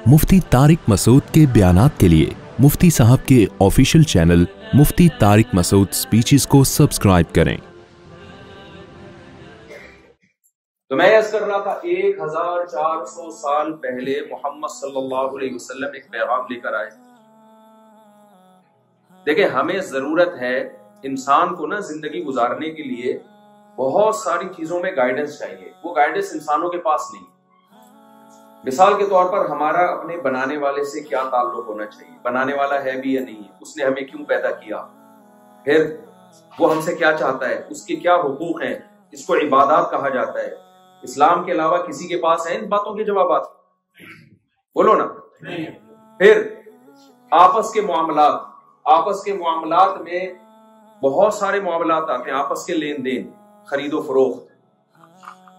मुफ्ती तारिक मसूद के बयानात के लिए मुफ्ती साहब के ऑफिशियल चैनल मुफ्ती तारिक मसूद स्पीचेस को सब्सक्राइब करें। तो मैं अर्ज कर रहा था 1400 साल पहले मोहम्मद सल्लल्लाहु अलैहि वसल्लम एक पैगाम लेकर आए। देखिए, हमें जरूरत है इंसान को ना जिंदगी गुजारने के लिए बहुत सारी चीजों में गाइडेंस चाहिए। वो गाइडेंस इंसानों के पास नहीं। मिसाल के तौर पर हमारा अपने बनाने वाले से क्या ताल्लुक होना चाहिए, बनाने वाला है भी या नहीं है, उसने हमें क्यों पैदा किया, फिर वो हमसे क्या चाहता है, उसके क्या हुकूक हैं, इसको इबादत कहा जाता है। इस्लाम के अलावा किसी के पास है इन बातों के जवाब? बोलो ना। फिर आपस के मामलात में बहुत सारे मामलात आते हैं, आपस के लेन देन, खरीदो फरोख्त।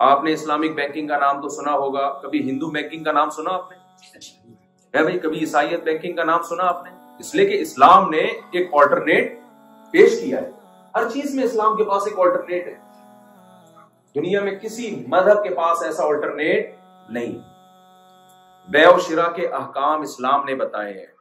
आपने इस्लामिक बैंकिंग का नाम तो सुना होगा, कभी हिंदू बैंकिंग का नाम सुना आपने? है भाई, कभी ईसाइयत बैंकिंग का नाम सुना आपने? इसलिए कि इस्लाम ने एक ऑल्टरनेट पेश किया है। हर चीज में इस्लाम के पास एक ऑल्टरनेट है। दुनिया में किसी मजहब के पास ऐसा ऑल्टरनेट नहीं। बै और शिरा के अहकाम इस्लाम ने बताए हैं।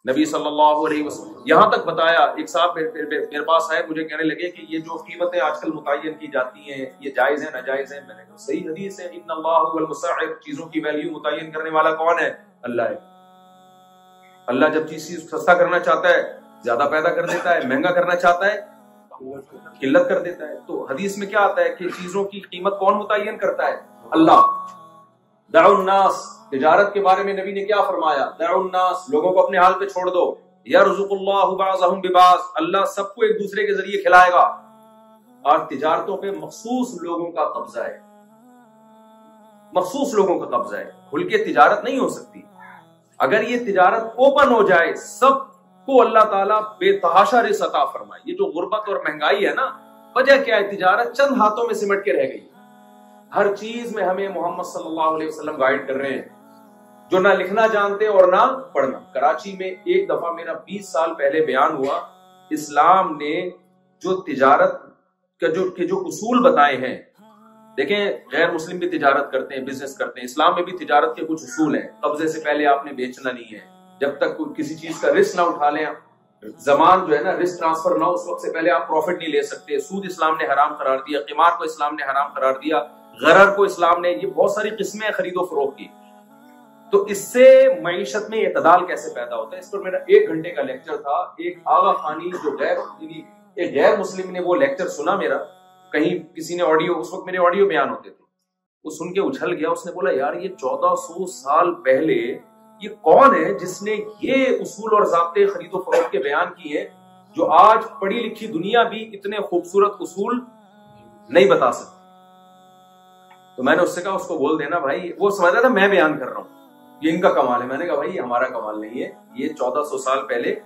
नबी सल्लल्लाहु अलैहि वसल्लम यहां तक बताया। एक साहब मेरे पास आए, मुझे कहने लगे कि ये जो कीमतें आजकल मुतय्यन की जाती हैं, ये जायज है नाजायज है? मैंने कहा सही हदीस है, इन्नल्लाहु हुवल मुसअ्इर। चीजों की वैल्यू मुतय्यन करने वाला कौन है? अल्लाह है। अल्लाह जब चीज सस्ता करना चाहता है ज्यादा पैदा कर देता है, महंगा करना चाहता है किल्लत कर देता है। तो हदीस में क्या आता है कि चीजों की कीमत कौन मुतय्यन करता है? अल्लाह। दाउन्नास, तिजारत के बारे में नबी ने क्या फरमाया? दाउन्नास, लोगों को अपने हाल पे छोड़ दो। यरज़ुकुल्लाहु बअज़हुम बिबाज़, अल्लाह सबको एक दूसरे के जरिए खिलाएगा। और तिजारतों पे मखसूस लोगों का कब्जा है, मखसूस लोगों का कब्जा है। खुल के तिजारत नहीं हो सकती। अगर ये तिजारत ओपन हो जाए, सबको अल्लाह ताला बेतहाशा रिज़्क़ अता फरमाए। ये जो गुर्बत और महंगाई है ना, वजह क्या है? तिजारत चंद हाथों में सिमट के रह गई। हर चीज में हमें मोहम्मद सल्लल्लाहु अलैहि वसल्लम गाइड कर रहे हैं, जो ना लिखना जानते और ना पढ़ना। कराची में एक दफा मेरा 20 साल पहले बयान हुआ, इस्लाम ने जो तिजारत का जो उसूल बताए हैं। देखें, गैर मुस्लिम भी तिजारत करते हैं, बिजनेस करते हैं। इस्लाम में भी तिजारत के कुछ उसूल हैं। कब्जे से पहले आपने बेचना नहीं है, जब तक किसी चीज का रिस्क ना उठा लें। जमान जो है ना, रिस्क ट्रांसफर ना, उस वक्त से पहले आप प्रॉफिट नहीं ले सकते। सूद इस्लाम ने हराम करार दिया, क़िमार को इस्लाम ने हराम करार दिया, गरर को इस्लाम ने, ये बहुत सारी किस्में खरीदो फरोख्त की। तो इससे मईशत में इतदाल कैसे पैदा होता है, इस पर मेरा 1 घंटे का लेक्चर था। एक आगा खानी जो एक गैर मुस्लिम ने वो लेक्चर सुना मेरा, कहीं किसी ने ऑडियो, उस वक्त मेरे ऑडियो बयान होते थे, वो सुन के उछल गया। उसने बोला, यार ये 1400 साल पहले ये कौन है जिसने ये उसूल और ज़ाब्ते खरीदो फरोख्त के बयान किए, जो आज पढ़ी लिखी दुनिया भी इतने खूबसूरत उसूल नहीं बता सकती। तो मैंने उससे कहा, उसको बोल देना भाई, वो समझ रहा था मैं बयान कर रहा हूं, ये इनका कमाल है। मैंने कहा भाई हमारा कमाल नहीं है, ये 1400 साल पहले।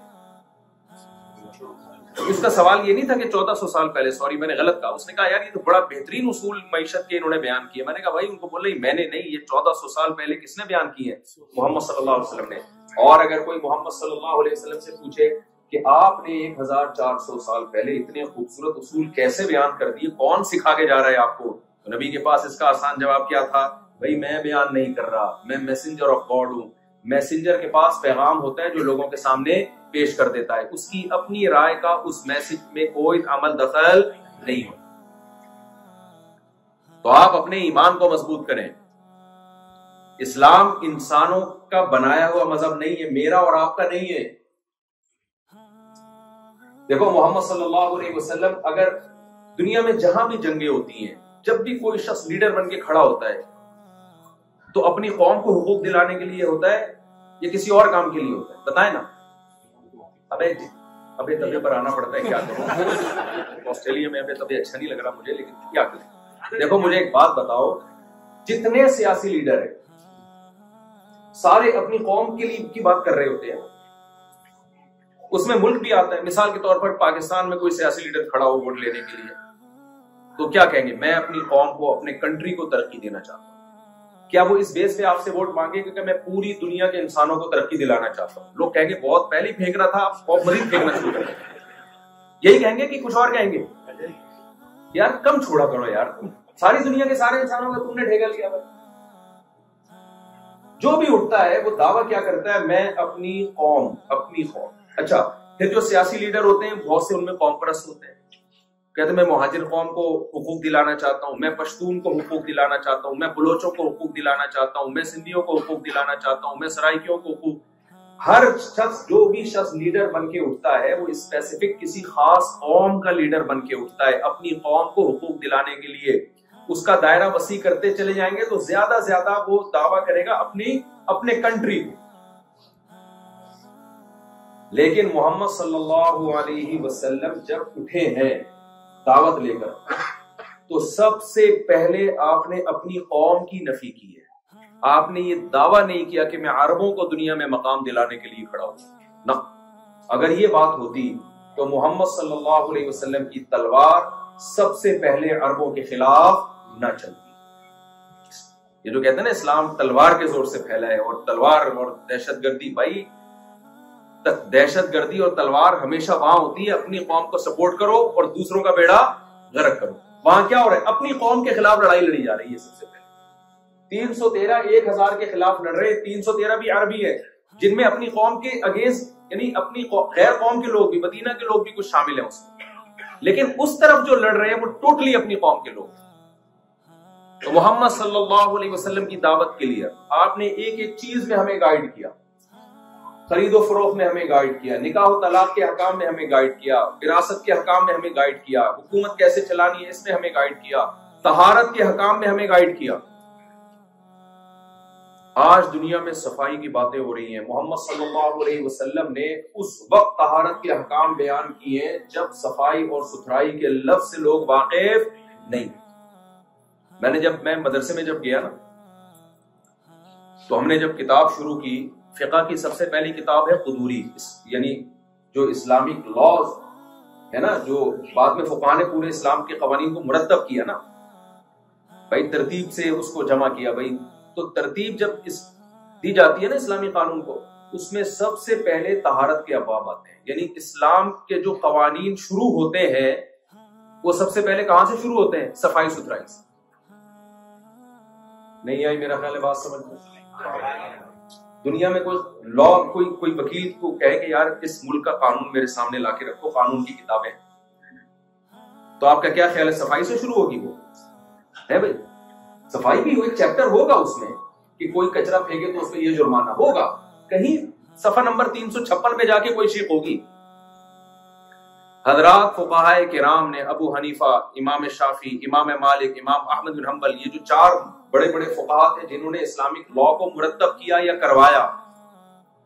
इसका सवाल ये नहीं था कि 1400 साल पहले, सॉरी मैंने गलत कहा। उसने कहा यार ये तो बड़ा बेहतरीन उसूल मईशत के इन्होंने बयान किए। मैंने कहा भाई, उनको बोला मैंने नहीं, ये 1400 साल पहले किसने बयान किए? मोहम्मद सल्लल्लाहु अलैहि वसल्लम ने। और अगर कोई मोहम्मद सल्लल्लाहु अलैहि वसल्लम से पूछे कि आपने 1400 साल पहले इतने खूबसूरत उसूल कैसे बयान कर दिए, कौन सिखा के जा रहा है आपको? तो नबी के पास इसका आसान जवाब क्या था? भाई मैं बयान नहीं कर रहा, मैं मैसेंजर ऑफ गॉड हूं। मैसेंजर के पास पैगाम होता है जो लोगों के सामने पेश कर देता है, उसकी अपनी राय का उस मैसेज में कोई अमल दखल नहीं होता। तो आप अपने ईमान को मजबूत करें। इस्लाम इंसानों का बनाया हुआ मजहब नहीं है, मेरा और आपका नहीं है। देखो, मोहम्मद सल्लल्लाहु अलैहि वसल्लम, अगर दुनिया में जहां भी जंगें होती हैं, जब भी कोई शख्स लीडर बन के खड़ा होता है, तो अपनी कौम को हुकूक दिलाने के लिए होता है या किसी और काम के लिए होता है? बताए ना। अबे तबीयत पर आना पड़ता है, क्या करूं? ऑस्ट्रेलिया में अबे तबीयत अच्छा नहीं लग रहा मुझे, लेकिन क्या करें। देखो मुझे एक बात बताओ, जितने सियासी लीडर है सारे अपनी कौम के लिए की बात कर रहे होते हैं। उसमें मुल्क भी आता है। मिसाल के तौर पर पाकिस्तान में कोई सियासी लीडर खड़ा हो वोट लेने के लिए, तो क्या कहेंगे? मैं अपनी कौम को, अपने कंट्री को तरक्की देना चाहता हूं। क्या वो इस बेस पे आपसे वोट मांगेंगे कि मैं पूरी दुनिया के इंसानों को तरक्की दिलाना चाहता हूं? लोग कहेंगे बहुत पहले ही फेंक रहा था, आप मजीद फेंकना शुरू कर देंगे। यही कहेंगे कि कुछ और कहेंगे? यार कम छोड़ा करो यार, सारी दुनिया के सारे इंसानों का तुमने ठेका लिया भाई। جو بھی اٹھتا ہے وہ دعویٰ کیا کرتا ہے؟ میں اپنی قوم. اچھا پھر جو سیاسی لیڈر ہوتے ہیں بہت سے ان میں قوم پرست ہوتے ہیں، کہتے ہیں میں مہاجر قوم کو حقوق دلانا چاہتا ہوں، میں پشتون کو حقوق دلانا چاہتا ہوں، میں بلوچوں کو حقوق دلانا چاہتا ہوں، میں سندھیوں کو حقوق دلانا چاہتا ہوں، میں سرائکیوں کو حقوق. ہر شخص جو بھی شخص لیڈر بن کے اٹھتا ہے وہ اسپیسیفک کسی خاص قوم کا لیڈر بن کے اٹھتا ہے اپنی قوم کو حقوق دلانے کے لیے. اس کا دائرہ وسیع کرتے چلے جائیں گے تو زیادہ زیادہ وہ دعویٰ کرے گا اپنے کنٹری کو. لیکن محمد صلی اللہ علیہ وسلم جب اٹھے ہیں دعوت لے کر تو سب سے پہلے آپ نے اپنی قوم کی نفی کی ہے. آپ نے یہ دعویٰ نہیں کیا کہ میں عربوں کو دنیا میں مقام دلانے کے لیے کھڑا ہوں. نہ، اگر یہ بات ہوتی تو محمد صلی اللہ علیہ وسلم کی تلوار سب سے پہلے عربوں کے خلاف نہ چلتی. یہ جو کہتے ہیں نا اسلام تلوار کے زور سے پھیلا ہے، اور تلوار اور دہشت گردی، بھائی دہشت گردی اور تلوار ہمیشہ وہاں ہوتی ہے اپنی قوم کو سپورٹ کرو اور دوسروں کا بیڑا غرق کرو. وہاں کیا ہو رہا ہے؟ اپنی قوم کے خلاف لڑائی لڑی جا رہی ہے. سب سے پہلے 313 1000 کے خلاف لڑ رہے. 313 بھی عربی ہے جن میں اپنی قوم کے اگینسٹ، یعنی اپنی غیر قوم کے لوگ بھی، مدینہ کے لوگ بھی کچھ شامل ہیں اس میں. لیکن اس طرف جو لڑ رہے ہیں وہ ٹوٹلی اپنی قوم کے لوگ. تو محمد صلی اللہ علیہ وسلم کی دعوت کے لیے آپ نے ایک ایک چیز میں ہمیں گائیڈ کیا. خرید و فروخت میں ہمیں گائیڈ کیا، نکاح و طلاق کے حکام میں ہمیں گائیڈ کیا، وراثت کے حکام میں ہمیں گائیڈ کیا، حکومت کیسے چلانی ہے اس میں ہمیں گائیڈ کیا، طہارت کے حکام میں ہمیں گائیڈ کیا. آج دنیا میں صفائی کی باتیں ہو رہی ہیں. محمد صلی اللہ علیہ وسلم نے اس وقت طہارت کے حکام بیان کیے ہیں جب صفائی اور ستھرائی کے لفظ سے لوگ واقف نہیں. میں مدرسے میں جب گیا نا تو ہم نے جب کتاب شروع کی، فقہ کی سب سے پہلی کتاب ہے قدوری، یعنی جو اسلامک لاز ہے نا، جو بعد میں فقہاء نے پورے اسلام کے قوانین کو مرتب کیا نا، بھائی ترتیب سے اس کو جمع کیا. بھائی تو ترتیب جب دی جاتی ہے نا اسلامی قانون کو، اس میں سب سے پہلے طہارت کے ابواب آتے ہیں. یعنی اسلام کے جو قوانین شروع ہوتے ہیں وہ سب سے پہلے کہاں سے شروع ہوتے ہیں؟ صفائی ستھرائی سے. نہیں آئی میرا خیال ہے بات سمجھ میں. دنیا میں کوئی وکیل کو کہے کہ یار اس ملک کا قانون میرے سامنے لا کے رکھو، قانون کی کتابیں، تو آپ کا کیا خیال ہے؟ صفائی سے شروع ہوگی وہ ہے بھائی. صفائی بھی ایک چیپٹر ہوگا اس میں کہ کوئی کچرا پھینکے تو اس پہ یہ جرمانہ ہوگا. کہیں صفحہ نمبر 356 پہ جا کے کوئی شیخ ہوگی. حضرات فقہائے کرام نے، ابو حنیفہ، امام شافعی، امام مالک، امام احمد بن حنبل، یہ جو 4 بڑے بڑے فقہاء تھے جنہوں نے اسلامک لا کو مرتب کیا یا کروایا،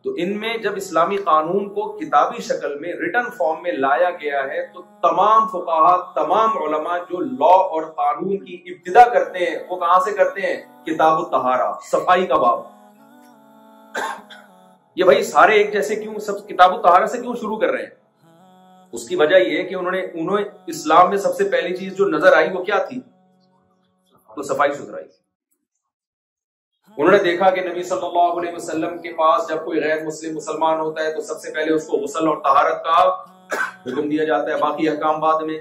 تو ان میں جب اسلامی قانون کو کتابی شکل میں ریٹن فارم میں لایا گیا ہے تو تمام فقہاء، تمام علماء جو لا اور قانون کی ابتدا کرتے ہیں وہ کہاں سے کرتے ہیں؟ کتاب الطہارہ، صفائی کا باب. یہ بھائی سارے ایک جیسے کیوں سب کتاب الطہارہ سے کیوں شروع کر رہے ہیں؟ اس کی وجہ یہ ہے کہ انہوں اسلام میں سب سے پہلی چیز جو نظر آئی وہ کیا تھی؟ تو صفائی ستھرائی. انہوں نے دیکھا کہ نبی صلی اللہ علیہ وسلم کے پاس جب کوئی غیر مسلم مسلمان ہوتا ہے تو سب سے پہلے اس کو غسل اور طہارت کا حکم دیا جاتا ہے، باقی احکام بعد میں.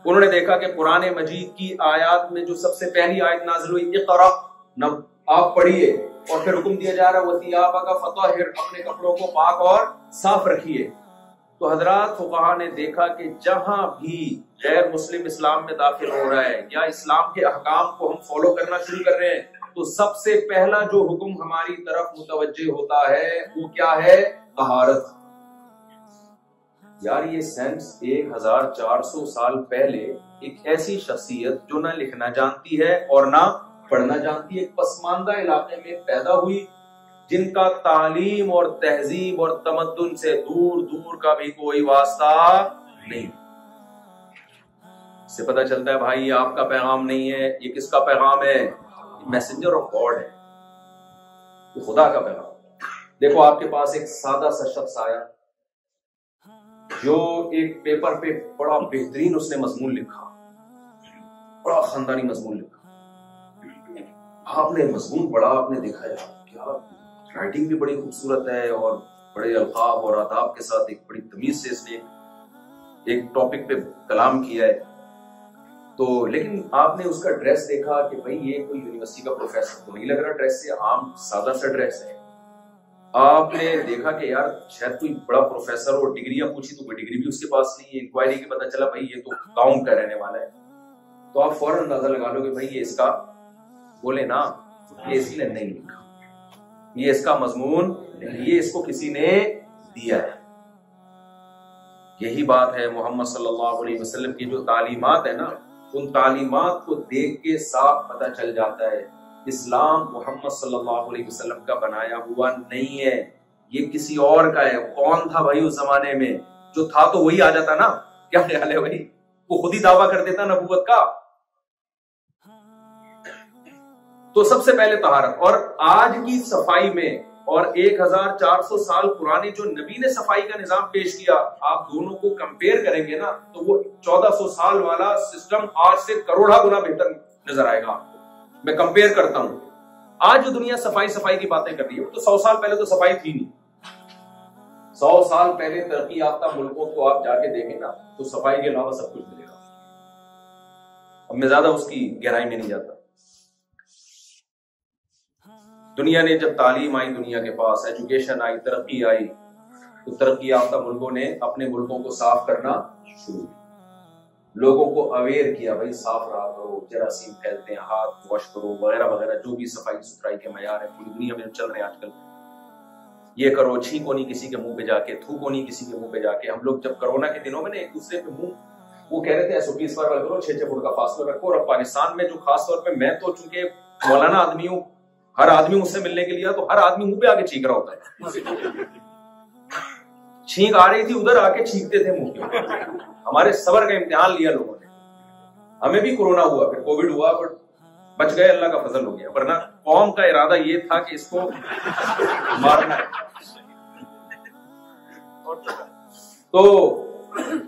انہوں نے دیکھا کہ قرآن مجید کی آیات میں جو سب سے پہلی آیت نازل ہوئی، اقرأ، آپ پڑھیے، اور پھر حکم دیا جا رہا ہے وَثِيَابَكَ فَطَهِّرْ، اپنے کپڑوں کو پاک اور صاف رکھیے. تو حضرات فقہاء نے دیکھا کہ جہاں بھی غیر مسلم اسلام میں داخل ہو رہا ہے یا اسلام کے احکام کو ہم فالو کرنا شروع کر رہے ہیں تو سب سے پہلا جو حکم ہماری طرف متوجہ ہوتا ہے وہ کیا ہے؟ طہارت. یار یہ سینس 1400 سال پہلے ایک ایسی شخصیت جو نہ لکھنا جانتی ہے اور نہ پڑھنا جانتی ہے، ایک پسماندہ علاقے میں پیدا ہوئی، جن کا تعلیم اور تہذیب اور تمدن سے دور دور کا بھی کوئی واسطہ نہیں. اس سے پتہ چلتا ہے بھائی یہ آپ کا پیغام نہیں ہے، یہ کس کا پیغام ہے؟ میسنجر آف گاڈ ہے، یہ خدا کا پیغام. دیکھو آپ کے پاس ایک سادہ سا شخص آیا جو ایک پیپر پہ بڑا بہترین اس نے مضمون لکھا، بڑا خاندانی مضمون لکھا. آپ نے مضمون پڑھا، آپ نے دیکھا ہے کیا رائٹنگ بھی بڑی خوبصورت ہے اور بڑے القاب اور آداب کے ساتھ ایک بڑی تمیز سے اس نے ایک ٹاپک پہ کلام کیا ہے. تو لیکن آپ نے اس کا ڈریس دیکھا کہ بھائی یہ کوئی یونیورسٹی کا پروفیسر تو نہیں لگ رہا، ڈریس سے عام سادہ سا ڈریس ہے. آپ نے دیکھا کہ یار شاید کوئی بڑا پروفیسر اور ڈگریاں پوچھی تو کوئی ڈگری بھی اس کے پاس نہیں ہے، انکوائری کے پتہ چلا بھائی یہ تو گاؤں کا رہنے والا ہے، تو آپ فوراً اندازہ لگا لو کہ بھائی یہ اس کا بولے نا یہ اس نے نہیں لکھا، یہ اس کا مضمون نہیں، یہ اس کو کسی نے دیا ہے. یہی بات ہے محمد صلی اللہ علیہ وسلم کی جو تعلیمات ہے نا، ان تعلیمات کو دیکھ کے صاف پتہ چل جاتا ہے اسلام محمد صلی اللہ علیہ وسلم کا بنایا ہوا نہیں ہے، یہ کسی اور کا ہے. کون تھا بھائی اس زمانے میں؟ جو تھا تو وہی آ جاتا نا. کیا خیال ہے بھائی؟ وہ خود ہی دعویٰ کر دیتا نبوت کا. تو سب سے پہلے طہارت. اور آج کی صفائی میں اور 1400 سال پرانے جو نبی نے صفائی کا نظام پیش کیا، آپ دونوں کو کمپیئر کریں گے نا تو وہ 1400 سال والا سسٹم آج سے کروڑا گنا بہتر نظر آئے گا. میں کمپیئر کرتا ہوں، آج جو دنیا صفائی کی باتیں کر رہی ہے، تو 100 سال پہلے تو صفائی تھی نہیں. 100 سال پہلے ترقی یافتہ ملکوں کو آپ جا کے دیکھیں نا تو صفائی کے علاوہ سب کچھ ملے گا. اب میں زیادہ اس کی گہرائی میں نہیں جاتا. دنیا نے جب تعلیم آئی، دنیا کے پاس ایجوکیشن آئی، ترقی آئی، تو ترقی یافتہ ملکوں نے اپنے ملکوں کو صاف کرنا شروع کیا. لوگوں کو اویئر کیا بھائی صاف رہا کرو، جراثیم پھیلتے ہیں، ہاتھ واش کرو وغیرہ وغیرہ، جو بھی صفائی ستھرائی کے معیار ہے پوری دنیا میں چل رہے ہیں آج کل. یہ کرو، چھینکو نہیں کسی کے منہ پہ جا کے، تھوکو نہیں کسی کے منہ پہ جا کے. ہم لوگ جب کرونا کے دنوں میں نا ایک دوسرے پہ منہ وہ کہہ رہے تھے SOP اس پر کرو، 6 فٹ کا فاصلہ رکھو. اور پاکستان میں جو خاص طور پہ میں تو چونکہ مولانا آدمی ہوں، ہر آدمی مجھ سے ملنے کے لیے تو ہر آدمی منہ پہ آ کے چھینک رہا ہوتا ہے. چھینک آ رہی تھی ادھر آ کے چھینکتے تھے منہ پہ. ہمارے صبر کا امتحان لیا لوگوں نے. ہمیں بھی کورونا ہوا، پھر کووڈ ہوا، بٹ بچ گئے، اللہ کا فضل ہو گیا. ورنہ قوم کا ارادہ یہ تھا کہ اس کو مارنا ہے. تو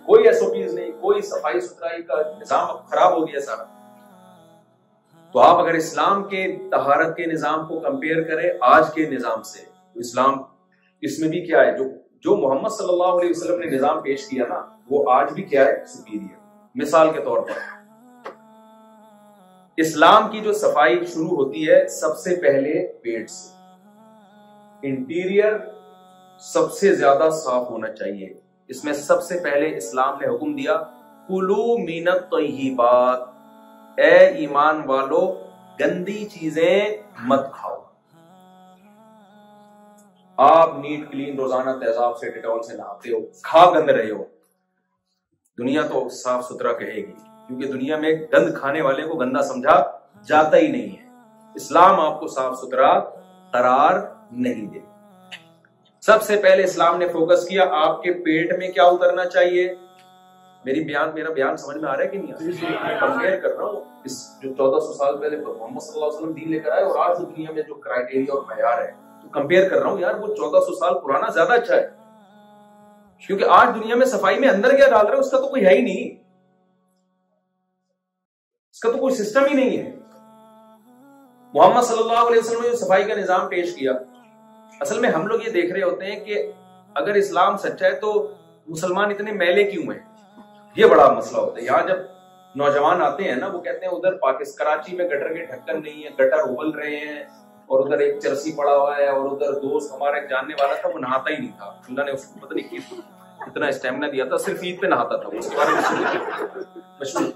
کوئی SOPs نہیں، کوئی صفائی ستھرائی کا نظام اب خراب ہو گیا سارا. تو آپ اگر اسلام کے طہارت کے نظام کو کمپیئر کریں آج کے نظام سے، تو اسلام اس میں بھی کیا ہے، جو محمد صلی اللہ علیہ وسلم نے نظام پیش کیا نا، وہ آج بھی کیا ہے، سپیریئر. مثال کے طور پر اسلام کی جو صفائی شروع ہوتی ہے سب سے پہلے پیٹ سے. انٹیریئر سب سے زیادہ صاف ہونا چاہیے. اس میں سب سے پہلے اسلام نے حکم دیا کلوا من الطیبات، اے ایمان والو گندی چیزیں مت کھاؤ. آپ نیٹ کلین روزانہ تیزاب سے ڈیٹول سے نہاتے ہو، کھا گند رہے ہو. دنیا تو صاف ستھرا کہے گی، کیونکہ دنیا میں گند کھانے والے کو گندا سمجھا جاتا ہی نہیں ہے. اسلام آپ کو صاف ستھرا قرار نہیں دے. سب سے پہلے اسلام نے فوکس کیا آپ کے پیٹ میں کیا اترنا چاہیے. میرا بیان سمجھ میں آ رہا ہے کہ نہیں آ رہا؟ میں کمپیئر کر رہا ہوں اس جو 1400 سال پہلے محمد صلی اللہ علیہ وسلم دین لے کر آئے اور آج جو دنیا میں جو کرائیٹیریا اور معیار ہے، تو کمپیئر کر رہا ہوں. یار وہ 1400 سال پرانا زیادہ اچھا ہے، کیونکہ آج دنیا میں صفائی میں اندر کیا ڈال رہے ہیں اس کا تو کوئی ہے ہی نہیں، اس کا تو کوئی سسٹم ہی نہیں ہے. محمد صلی اللہ علیہ وسلم نے جو صفائی کا نظام پیش کیا، اصل میں ہم لوگ یہ دیکھ رہے ہوتے ہیں کہ اگر اسلام سچا ہے تو مسلمان اتنے میلے کیوں ہیں، یہ بڑا مسئلہ ہوتا ہے. یہاں جب نوجوان آتے ہیں نا، وہ کہتے ہیں ادھر کراچی میں گٹر کے ڈھکن نہیں ہے، گٹر ابل رہے ہیں، اور ادھر ایک چرسی پڑا ہوا ہے، اور ادھر دوست ہمارا ایک جاننے والا تھا وہ نہاتا ہی نہیں تھا. اللہ نے اس کو پتہ نہیں اتنا اسٹیمنا دیا تھا، صرف عید پہ نہاتا تھا. اس کے بارے میں مشہور.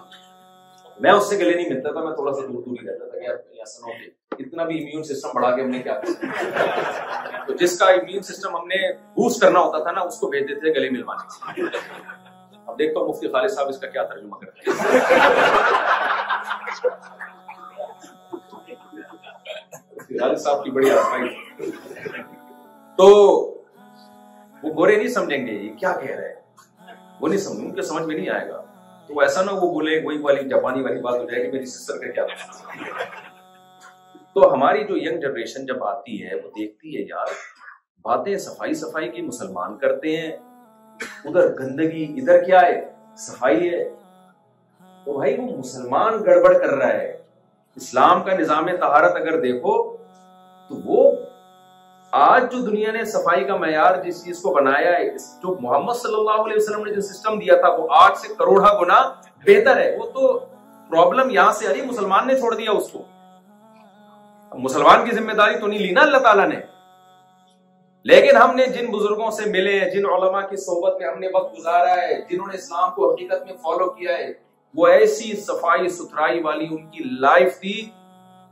میں اس سے گلے نہیں ملتا تھا، میں تھوڑا سا دور ہی رہتا تھا کہ یار سنو کہ اتنا بھی امیون سسٹم بڑھا کے ہم نے کیا کیا. تو جس کا امیون سسٹم ہم نے بوسٹ کرنا ہوتا تھا نا، اس کو بھیج دیتے تھے گلے ملوانے. اب دیکھتا ہوں مفتی خالد صاحب اس کا کیا ترجمہ کرتے ہیں. خالد صاحب کی بڑی آزمائی. تو وہ گورے نہیں سمجھیں گے یہ کیا کہہ رہے ہیں، وہ نہیں سمجھ، ان کے سمجھ میں نہیں آئے گا. تو ایسا نہ وہ بولے وہی والی جاپانی والی بات ہو جائے کہ میری سسٹر کا کیا. تو ہماری جو ینگ جنریشن جب آتی ہے وہ دیکھتی ہے یار باتیں صفائی کی مسلمان کرتے ہیں، ادھر گندگی، ادھر کیا ہے، صفائی ہے. تو بھائی وہ مسلمان گڑبڑ کر رہا ہے. اسلام کا نظام طہارت اگر دیکھو تو وہ آج جو دنیا نے صفائی کا معیار جس چیز کو بنایا ہے، جو محمد صلی اللہ علیہ وسلم نے جو سسٹم دیا تھا وہ آج سے کروڑا گنا بہتر ہے. وہ تو प्रॉब्लम यहां से आ रही, मुसलमान ने छोड़ दिया उसको। मुसलमान की जिम्मेदारी तो नहीं ली ना अल्लाह ताला ने। लेकिन हमने जिन बुजुर्गों से मिले, जिन उलमा की सोहबत में हमने वक्त गुजारा है, जिन्होंने इस्लाम को हकीकत में फॉलो किया है, वो ऐसी सफाई सुथराई वाली उनकी लाइफ थी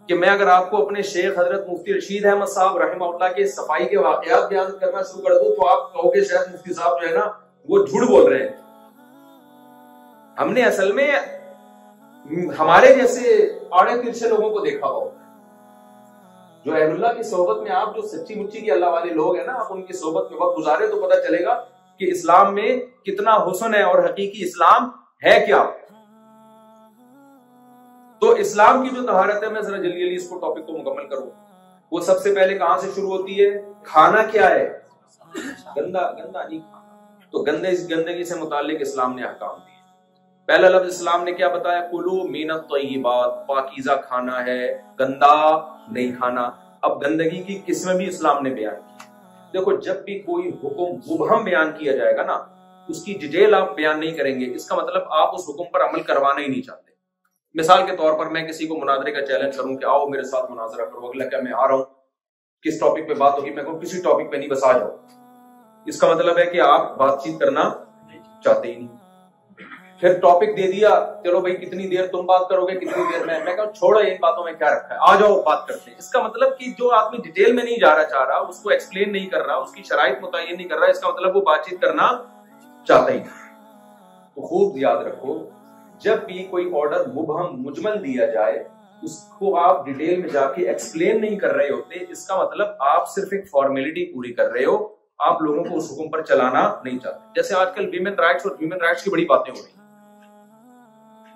कि मैं अगर आपको अपने शेख हजरत मुफ्ती रशीद अहमद साहब रहमतुल्लाह के सफाई के वाकयात बयान करना शुरू कर दूं तो आप कहोगे शायद मुफ्ती साहब जो है ना वो झूठ बोल रहे हैं। हमने असल में हमारे जैसे आड़े तिरछे लोगों को देखा हो, जो अहलुल्लाह की सोहबत में आप जो सच्ची मुच्ची की अल्लाह वाले लोग हैं ना, आप उनकी सोहबत में वक्त गुजारे तो पता चलेगा कि इस्लाम में कितना हुस्न है और हकीकी इस्लाम है क्या। तो इस्लाम की जो तहारत है, मैं जरा जल्दी जल्दी इसको टॉपिक को मुकम्मल करूं। वो सबसे पहले कहां से शुरू होती है? खाना क्या है? गंदा नहीं। तो गंदगी से मुताल्लिक इस्लाम ने अहकाम दिए। पहला लफ्ज इस्लाम ने क्या बताया? कुलू मीनत तय्यिबात, पाकीज़ा खाना है, गंदा नहीं खाना। अब गंदगी की किस्में भी इस्लाम ने बयान की। देखो, जब भी कोई हुक्म मुबहम बयान किया जाएगा ना, उसकी डिटेल आप बयान नहीं करेंगे, इसका मतलब आप उस हुक्म पर अमल करवाना ही नहीं चाहते। मिसाल के तौर पर मैं किसी को मुनाजरे का चैलेंज करूं कि आओ मेरे साथ मुनाजरा करो, अगला क्या मैं आ रहा हूं, किस टॉपिक पे बात होगी, मैं कहूं किसी टॉपिक पे नहीं, बस आ जाओ। इसका मतलब है कि आप बातचीत करना चाहते ही नहीं। फिर टॉपिक दे दिया, चलो भाई कितनी देर तुम बात करोगे, कितनी देर मैं कहूं छोड़ो इन बातों में क्या रखा है, आ जाओ बात करते हैं। इसका मतलब कि जो आदमी डिटेल में नहीं जा चाह रहा, उसको एक्सप्लेन नहीं कर रहा, उसकी शराइत मुतय्यन नहीं कर रहा, इसका मतलब वो बातचीत करना चाहता ही नहीं। तो खूब याद रखो, जब भी कोई ऑर्डर मुबहम मुजमल दिया जाए, उसको आप डिटेल में जाके एक्सप्लेन नहीं कर रहे होते, इसका मतलब आप सिर्फ एक फॉर्मेलिटी पूरी कर रहे हो, आप लोगों को उस हुक्म पर चलाना नहीं चाहते। जैसे आजकल वीमेन राइट्स और ह्यूमन राइट्स की बड़ी बातें हो रही हैं।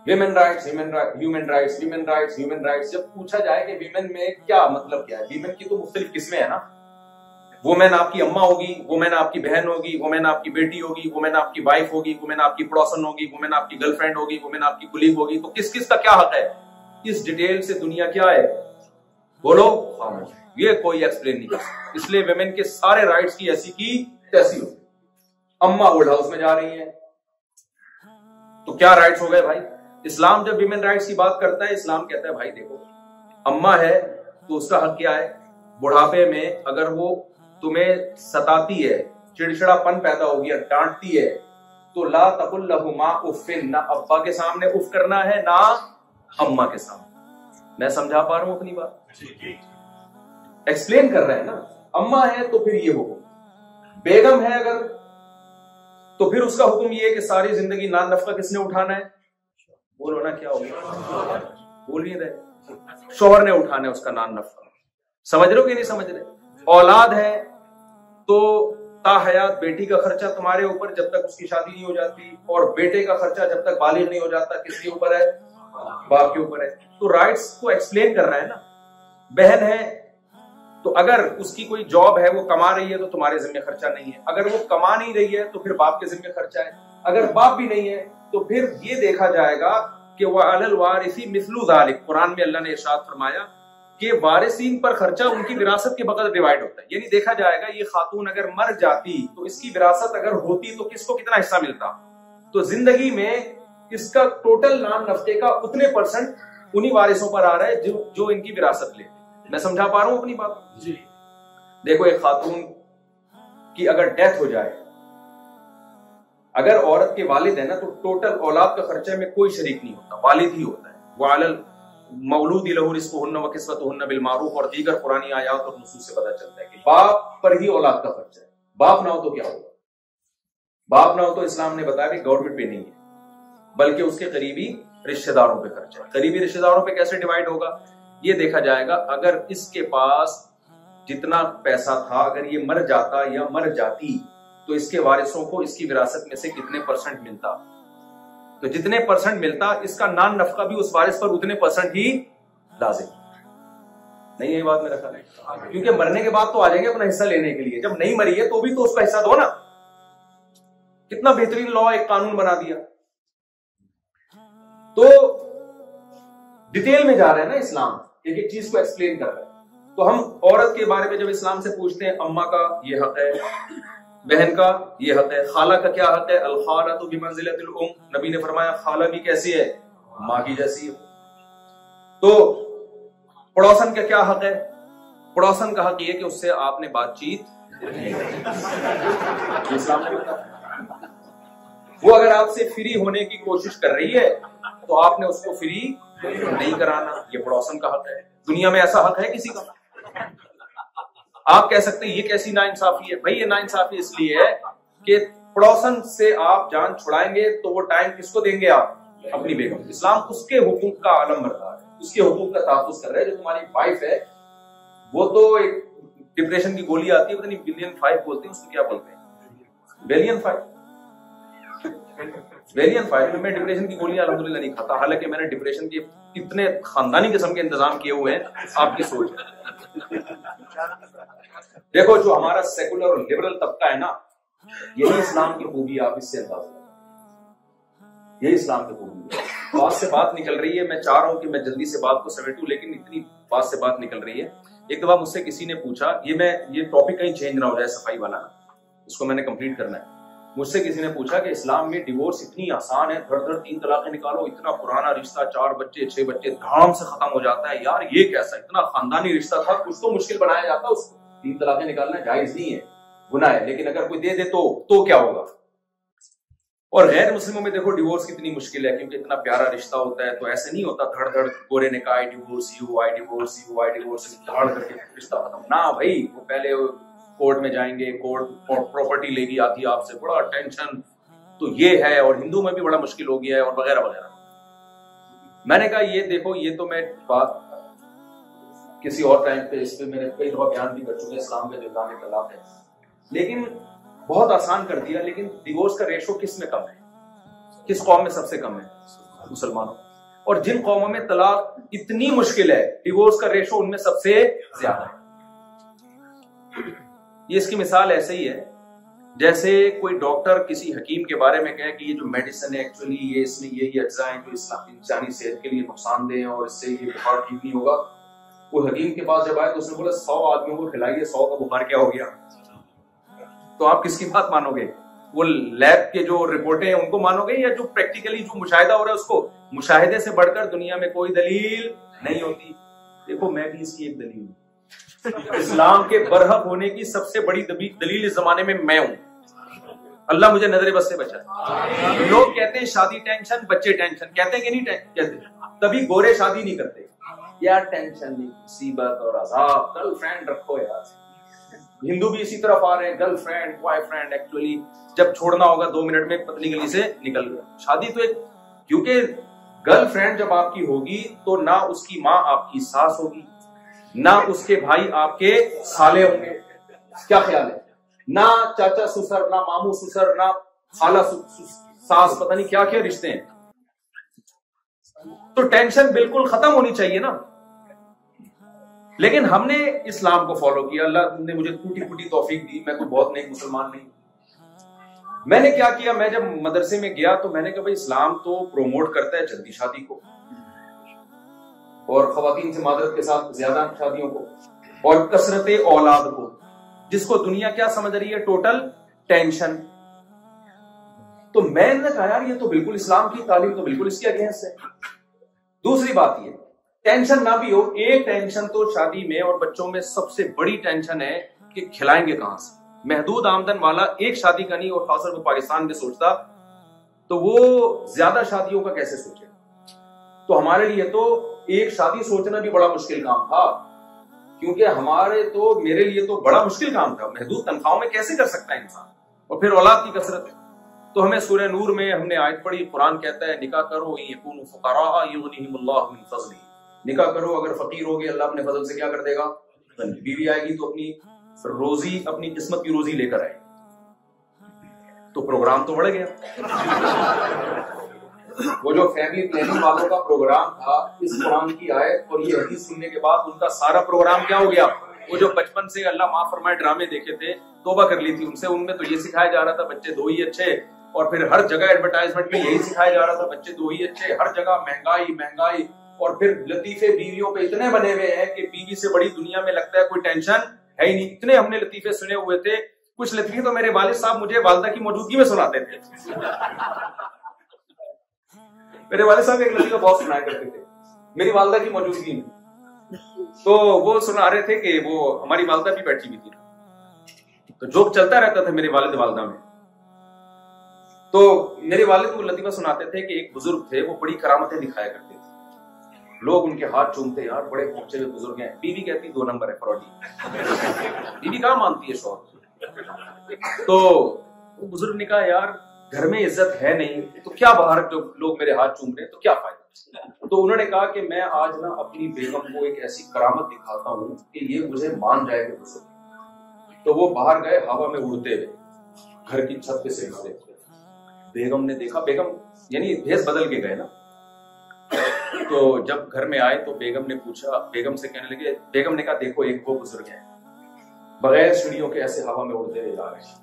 Women rights, human rights, human rights, human rights. जब पूछा जाए कि वीमेन में क्या मतलब क्या है, वीमेन की तो मुख्तलिफ किस्में हैं ना। वुमेन आपकी अम्मा होगी, वुमेन आपकी बहन होगी, वुमेन आपकी बेटी होगी, वुमेन आपकी वाइफ होगी, वुमेन आपकी पड़ोसन होगी, वुमेन आपकी गर्लफ्रेंड होगी, वुमेन आपकी कुलीग होगी। तो किस किस का क्या हक है, इस डिटेल से दुनिया क्या है, बोलो, खामोश। ये कोई एक्सप्लेन नहीं कर सकता। इसलिए वुमेन के सारे राइट्स की ऐसी की तैसी हो। अम्मा ओल्ड हाउस में जा रही है तो क्या राइट्स हो गए भाई? इस्लाम जब विमेन राइट्स की बात करता है, इस्लाम कहता है भाई देखो, अम्मा है तो उसका हक क्या है? बुढ़ापे में अगर वो तुम्हें सताती है, चिड़चिड़ापन पैदा हो गया, डांटती है, तो ला तकुल लहुमा उफ्फिन, ना अब्बा के सामने उफ करना है ना अम्मा के सामने। मैं समझा पा रहा हूं अपनी बात? एक्सप्लेन कर रहे हैं ना। अम्मा है तो फिर ये हुक्म, बेगम है अगर तो फिर उसका हुक्म ये है कि सारी जिंदगी नान नफका किसने उठाना है? बोलो ना, क्या हो गया? बोल नहीं रहे। शौहर ने उठाना है उसका नान नफका। समझ रहे हो कि नहीं समझ रहे? औलाद है तो ताहयात बेटी का खर्चा तुम्हारे ऊपर जब तक उसकी शादी नहीं हो जाती, और बेटे का खर्चा जब तक बालिग नहीं हो जाता किसके ऊपर है? बाप के ऊपर है। तो राइट्स को एक्सप्लेन कर रहा है ना। बहन है तो अगर उसकी कोई जॉब है, वो कमा रही है, तो तुम्हारे जिम्मे खर्चा नहीं है। अगर वो कमा नहीं रही है तो फिर बाप के जिम्मे खर्चा है। अगर बाप भी नहीं है तो फिर ये देखा जाएगा कि वअलल वारिसी मिस्लु ज़ालिक। कुरान में अल्लाह ने इरशाद फरमाया कि वारिसीन पर खर्चा उनकी विरासत के बगैर डिवाइड होता है। यानी देखा जाएगा ये खातून अगर मर जाती तो इसकी विरासत अगर होती तो किसको कितना हिस्सा मिलता। तो जिंदगी में इसका टोटल नान नफ्ते का उतने % उन्हीं वारिसों पर आ रहा है जो इनकी विरासत लेते। मैं समझा पा रहा हूं अपनी बात जी? देखो, एक खातून की अगर डेथ हो जाए, अगर औरत के वालिद है ना, तो टोटल औलाद का खर्चे में कोई शरीक नहीं होता, वालिद ही होता है। वालल मौलूदी लहू रिज़्क़ुहुन्ना व किस्वतुहुन्ना बिल मारूफ और दीगर पुरानी आयात और नुसूस से पता चलता है कि बाप पर ही औलाद का खर्चा है। बाप ना हो तो क्या होगा? बाप ना हो तो इस्लाम ने बताया कि गवर्नमेंट पे नहीं है, बल्कि उसके करीबी रिश्तेदारों पे खर्चा है। करीबी रिश्तेदारों पे कैसे डिवाइड होगा? ये देखा जाएगा, अगर इसके पास जितना पैसा था, अगर ये मर जाता या मर जाती, तो इसके वारिसों को इसकी विरासत में से कितने % मिलता। तो जितने % मिलता, इसका नान नफका भी उस वारिस पर उतने % ही लाजिम। नहीं, यही बात मेरा ख्याल है, क्योंकि मरने के बाद तो आ जाएंगे अपना हिस्सा लेने के लिए। जब नहीं मरी है तो भी तो उसका हिस्सा दो ना। कितना बेहतरीन लॉ, एक कानून बना दिया। तो डिटेल में जा रहे हैं ना इस्लाम, एक एक चीज को एक्सप्लेन कर रहा है। तो हम औरत के बारे में जब इस्लाम से पूछते हैं, अम्मा का ये हक है, बहन का ये हक है, खाला का क्या हक है? अल खालातु बिमंजिलतिल उम। नबी ने फरमाया खाला भी कैसी है? माँ की जैसी हो। तो पड़ोसन का क्या हक है? पड़ोसन का हक ये कि उससे आपने बातचीत इस्लाम ने बताया। वो अगर आपसे फ्री होने की कोशिश कर रही है तो आपने उसको फ्री नहीं कराना, ये पड़ोसन का हक है। दुनिया में ऐसा हक है किसी का? आप कह सकते हैं ये कैसी नाइंसाफी है? भाई ये नाइंसाफी इसलिए है कि पड़ोसन से आप जान छुड़ाएंगे तो वो टाइम किसको देंगे? आप अपनी बेगम। इस्लाम उसके हुकूक का आलम बरदार है, उसके हुकूक का तहफ़्फ़ुज़ कर रहा है। जो तुम्हारी वाइफ है वो तो एक डिप्रेशन की गोली आती है, पता नहीं बिलियन 5 बोलते हैं उसको, क्या बोलते हैं? बेलियन 5। मैं डिप्रेशन की गोलियां अल्हम्दुलिल्लाह नहीं खाता, हालांकि मैंने डिप्रेशन के इतने खानदानी किस्म के इंतजाम किए हुए हैं, आपकी सोच। देखो जो हमारा सेकुलर और लिबरल तबका है ना, यही इस्लाम की खूबी, आप इससे अंदाजा, यही इस्लाम की खूबी है। बात से बात निकल रही है, मैं चाह रहा हूं कि मैं जल्दी से बात को समेटूं, लेकिन इतनी बात से बात निकल रही है। एक दफा मुझसे किसी ने पूछा, ये टॉपिक कहीं चेंज ना हो जाए सफाई वाला, इसको मैंने कंप्लीट करना है। मुझसे किसी ने पूछा कि इस्लाम में डिवोर्स इतनी आसान है, धड़ 3 तलाकें निकालो, इतना पुराना रिश्ता, 4 बच्चे 6 बच्चे धाम से खत्म हो जाता है। यार ये कैसा, इतना खानदानी रिश्ता था, कुछ तो मुश्किल बनाया जाता उसको। 3 तलाकें निकालना जायज नहीं है, गुनाह है, लेकिन अगर कोई दे दे तो क्या होगा? और गैर मुस्लिमों में देखो डिवोर्स कितनी मुश्किल है, क्योंकि इतना प्यारा रिश्ता होता है। तो ऐसे नहीं होता धड़ गोरे ने कहा I divorce you, I divorce you, I divorce, धड़ करके रिश्ता खत्म ना। भाई वो पहले कोर्ट में जाएंगे, कोर्ट प्रॉपर्टी लेगी आती आपसे, बड़ा टेंशन, तो ये है। और हिंदू में भी बड़ा मुश्किल हो गया है, और वगैरह वगैरह। मैंने कहा ये देखो, ये तो मैं बात किसी और टाइम पे इस पे मैंने कई दफा बयान भी कर चुके, इस्लाम का जो दाम तलाक है, लेकिन बहुत आसान कर दिया। लेकिन डिवोर्स का रेशो किस में कम है? किस कौम में सबसे कम है? मुसलमानों। और जिन कौमों में तलाक इतनी मुश्किल है, डिवोर्स का रेशो उनमें सबसे ज्यादा है। ये इसकी मिसाल ऐसे ही है जैसे कोई डॉक्टर किसी हकीम के बारे में कहे कि ये जो मेडिसिन है एक्चुअली ये इसमें ये अज्जा हैं जो इंसानी सेहत के लिए नुकसानदेह हैं और इससे ये बुखार ठीक नहीं होगा। वो हकीम के पास जब आए तो उसने बोला 100 आदमियों को खिलाइए, 100 का बुखार क्या हो गया? तो आप किसकी बात मानोगे? वो लैब के जो रिपोर्टें हैं उनको मानोगे, या जो प्रैक्टिकली जो मुशाहिदा हो रहा है उसको? मुशाहिदे से बढ़कर दुनिया में कोई दलील नहीं होती। देखो मैं भी इसकी एक दलील हूं। इस्लाम के बरहक होने की सबसे बड़ी दलील इस जमाने में मैं हूं। अल्लाह मुझे नजरे बस से बचा। लोग कहते हैं शादी टेंशन, बच्चे टेंशन, कहते हैं कि नहीं कहते? तभी गोरे शादी नहीं करते यार, टेंशन नहीं, मुसीबत और अजाब, गर्लफ्रेंड रखो यार। हिंदू भी इसी तरफ आ रहे हैं, गर्लफ्रेंड बॉयफ्रेंड, एक्चुअली जब छोड़ना होगा 2 मिनट में पतली गली से निकल गया। शादी तो एक, क्योंकि गर्लफ्रेंड जब आपकी होगी तो ना उसकी माँ आपकी सास होगी, ना उसके भाई आपके साले होंगे, क्या ख्याल है? ना चाचा ससुर, ना मामू ससुर, ना खाला सास, पता नहीं क्या क्या रिश्ते हैं। तो टेंशन बिल्कुल खत्म होनी चाहिए ना। लेकिन हमने इस्लाम को फॉलो किया, अल्लाह ने मुझे टूटी फूटी तौफीक दी, मैं कोई बहुत नेक मुसलमान नहीं। मैंने क्या किया, मैं जब मदरसे में गया तो मैंने कहा भाई इस्लाम तो प्रोमोट करता है जल्दी शादी को और खवातीन से मादरत के साथ ज्यादा शादियों को और कसरत औलाद को, जिसको दुनिया क्या समझ रही है? Total tension. तो मैंने कहा यार ये तो बिल्कुल इस्लाम की तालीम तो बिल्कुल इसके अगेंस्ट है। दूसरी बात ये, टेंशन ना भी हो, एक टेंशन तो शादी में और बच्चों में सबसे बड़ी टेंशन है कि खिलाएंगे कहां से। महदूद आमदन वाला एक शादी का नहीं, और खासतौर पर पाकिस्तान में सोचता तो वो ज्यादा शादियों का कैसे सोचे। तो हमारे लिए तो एक शादी सोचना भी बड़ा मुश्किल काम था, क्योंकि मेरे लिए तो बड़ा मुश्किल काम था। महदूद तनख्वाहों में कैसे कर सकता है इंसान, और फिर औलाद की कसरत। तो हमें सूरह नूर में हमने आयत पढ़ी, कुरान कहता है निकाह करो, निकाह करो, अगर फकीर हो गए अल्लाह अपने फजल से क्या कर देगा? बीवी आएगी तो अपनी रोजी, अपनी किस्मत की रोजी लेकर आएगी। तो प्रोग्राम तो बढ़ गया। वो जो फैमिली प्लानिंग वालों का प्रोग्राम था, इस कुरान की आयत और ये हदीस सुनने के बाद उनका सारा प्रोग्राम क्या हो गया? वो जो बचपन से अल्लाह माफ फरमाए ड्रामे देखे थे, तौबा कर ली थी उनसे, उनमें तो ये सिखाया जा रहा था बच्चे 2 ही अच्छे, और फिर हर जगह एडवर्टाइजमेंट में यही सिखाया जा रहा था बच्चे 2 ही अच्छे, हर जगह महंगाई महंगाई, और फिर लतीफे बीवियों पे इतने बने हुए हैं कि बीवी से बड़ी दुनिया में लगता है कोई टेंशन है ही नहीं। इतने हमने लतीफे सुने हुए थे, कुछ लतीफे तो मेरे वालिद साहब मुझे वालिदा की मौजूदगी में सुनाते थे। मेरे वाले साहब एक लतीफा बहुत सुनाया करते थे मेरी वालदा की मौजूदगी में। तो वो सुना रहे थे कि वो हमारी वालदा भी बैठी हुई थी, तो जोक चलता रहता था मेरे वालिद वालदा में। तो मेरे वालिद को लतीफा सुनाते थे कि एक बुजुर्ग थे, वो बड़ी करामतें दिखाया करते थे, लोग उनके हाथ चूमते, यार बड़े पहुंचे हुए बुजुर्ग हैं। बीवी कहती 2 नंबर है फ्रॉडी, बीवी कहाँ मानती है शौहर। तो वो बुजुर्ग ने कहा यार घर में इज्जत है नहीं तो क्या बाहर जो लोग मेरे हाथ चूम रहे हैं तो क्या फायदा। तो उन्होंने कहा कि मैं आज ना अपनी बेगम को एक ऐसी करामत दिखाता हूँ कि ये मुझे मान जाएगा बुजुर्ग। तो वो बाहर गए हवा में उड़ते हुए, घर की छत पे से उड़ते। बेगम ने देखा, बेगम यानी भेष बदल के गए ना। तो जब घर में आए तो बेगम ने पूछा, बेगम से कहने लगे, बेगम ने कहा देखो एक वो बुजुर्ग है बगैर सीढ़ियों के ऐसे हवा में उड़ते हुए जा रहे हैं,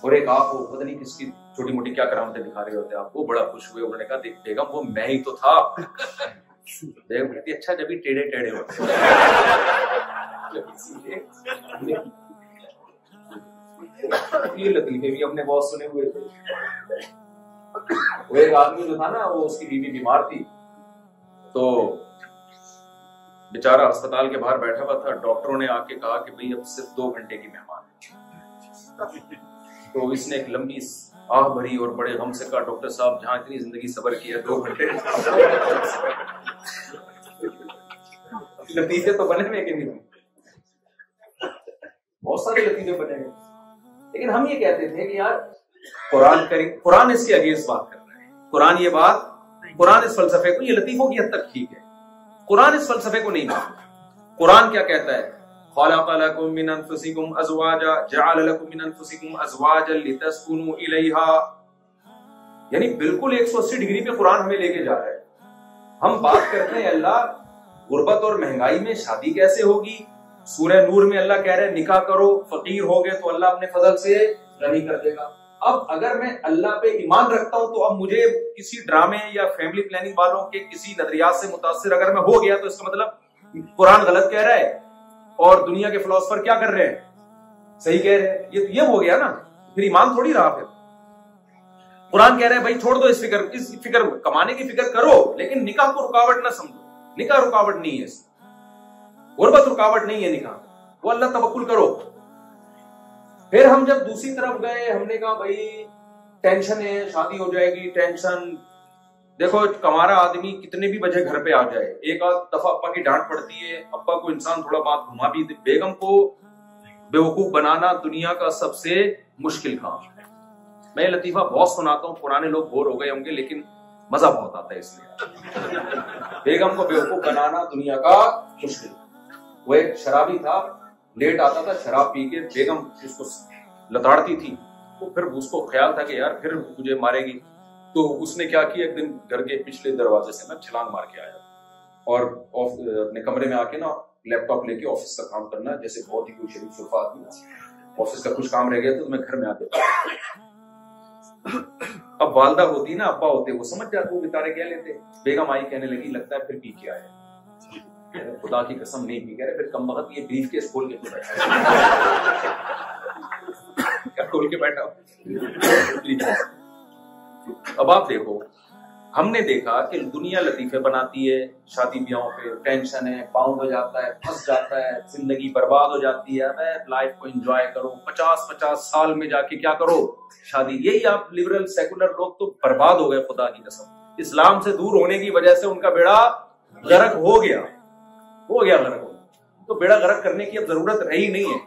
और एक आप वो पता नहीं किसकी छोटी मोटी क्या करामतें दिखा रहे होते आप। वो बड़ा खुश हुए, उन्होंने कहा देख बेगम वो मैं ही तो था। बेगम कहती अच्छा जब भी टेढ़े टेढ़े होते। ये लतीफे भी हमने बहुत सुने हुए थे। वो एक आदमी जो था ना, वो उसकी बीवी बीमार थी, तो बेचारा अस्पताल के बाहर बैठा हुआ था। डॉक्टरों ने आके कहा कि भाई अब सिर्फ 2 घंटे की मेहमान है। तो इसने एक लंबी आह भरी और बड़े गम से कहा डॉक्टर साहब जहां इतनी जिंदगी सब्र किया 2 घंटे। लतीफे तो बने हुए कि नहीं, बहुत सारे लतीफे बने हुए, लेकिन हम ये कहते थे कि यार कुरान इसके अगेंस्ट बात कर रहा है। कुरान इस फलसफे को, ये लतीफों की हद तक ठीक है, कुरान इस फलसफे को नहीं मानता। कुरान क्या कहता है, खलक़ लकुम मिन अनफुसिकुम अज़वाजा जअल लकुम मिन अनफुसिकुम अज़वाजन लितस्कुनु इलैहा। यानी बिल्कुल 180 डिग्री पे कुरान हमें लेके जा रहा है। हम बात करते हैं अल्लाह गुर्बत और महंगाई में शादी कैसे होगी। सूरह नूर में अल्लाह कह रहे हैं निकाह करो, फकीर हो गए तो अल्लाह अपने फजल से गनी कर देगा। अब अगर मैं अल्लाह पे ईमान रखता हूं तो अब मुझे किसी ड्रामे या फैमिली प्लानिंग वालों के किसी नजरियात से मुतासिर अगर मैं हो गया तो इसका मतलब कुरान गलत कह रहा है और दुनिया के फिलोसफर क्या कर रहे हैं, सही कह रहे हैं। ये हो गया ना, फिर ईमान थोड़ी रहा। फिर कुरान कह रहा है भाई छोड़ दो इस फिक्र, कमाने की फिक्र करो, लेकिन निकाह को रुकावट ना समझो। निकाह रुकावट नहीं है, गुर्बत रुकावट नहीं है निकाह, वो अल्लाह तवक्कुल करो। फिर हम जब दूसरी तरफ गए, हमने कहा भाई टेंशन है, शादी हो जाएगी, टेंशन। देखो कमारा आदमी कितने भी बजे घर पे आ जाए, एक आध दफा अब्बा की डांट पड़ती है, अब्बा को इंसान थोड़ा बात घुमा भी दे। बेगम को बेवकूफ बनाना दुनिया का सबसे मुश्किल काम है। मैं लतीफा बहुत सुनाता हूँ, पुराने लोग बोर हो गए होंगे, लेकिन मजा बहुत आता है इसलिए। बेगम को बेवकूफ बनाना दुनिया का मुश्किल। वो एक शराबी था, लेट आता था, शराब पी के बेगम उसको लताड़ती थी, तो फिर उसको ख्याल था कि यार फिर मुझे मारेगी। तो उसने क्या किया, एक दिन घर के पिछले दरवाजे से मैं छलांग मार के आया और अपने कमरे में आके ना लैपटॉप लेके ऑफिस का काम करना, जैसे बहुत ही कोई शरीफ सुरफा आदमी। ऑफिस का कुछ काम रह गया तो मैं घर में आके अब वालदा होती ना, अब्बा होते, वो समझ जाते, वो बेचारे कह लेते। बेगम आई कहने लगी लगता है फिर पी के आया। खुदा की कसम नहीं पी, कह रहे फिर कम वक्त ये ब्रीफ केस खोल के बैठा क्या खोल के बैठा। अब आप देखो, हमने देखा कि दुनिया लतीफे बनाती है, शादी ब्याहों पे टेंशन है, पाँव हो जाता है, फंस जाता है, जिंदगी बर्बाद हो जाती है। लाइफ को एंजॉय करो, 50-50 साल में जाके क्या करो, शादी। यही आप लिबरल सेकुलर लोग तो बर्बाद हो गए, खुदा की कसम। इस्लाम से दूर होने की वजह से उनका बेड़ा गर्क हो गया गर्क। तो बेड़ा गर्क करने की अब जरूरत रही नहीं है,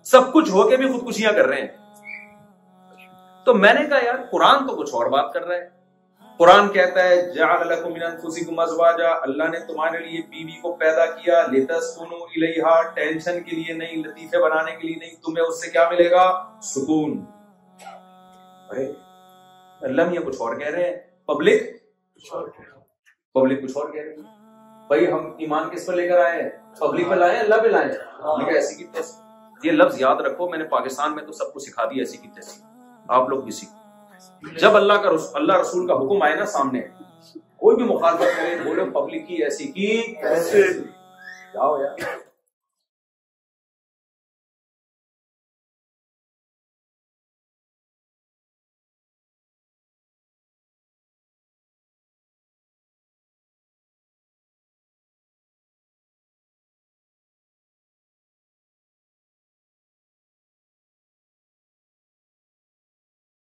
सब कुछ होके भी खुदकुशियां कर रहे हैं। तो मैंने कहा यार कुरान तो कुछ और बात कर रहा है। कुरान कहता है जअल लकुम मिन अनफुसिकुम अज़वाजा, अल्लाह ने तुम्हारे लिए बीवी को पैदा किया, लितस्कुनु इलैहा, टेंशन के लिए नहीं, लतीफे बनाने के लिए नहीं, तुम्हें उससे क्या मिलेगा, सुकून। अरे अल्लाह मियां कुछ और कह रहे हैं, पब्लिक कुछ और कह रही है। भाई हम ईमान किस पर लेकर आए हैं, पब्लिक पे लाए, अल्लाह पे लाए। ऐसी की तैसी, ये लफ्ज याद रखो, मैंने पाकिस्तान में तो सबको सिखा दिया ऐसी की तैसी, आप लोग भी सीखो। जब अल्लाह रसूल का हुक्म आए ना सामने, कोई भी मुखालफत करे, बोलो पब्लिक की ऐसी की तैसी, जाओ यार।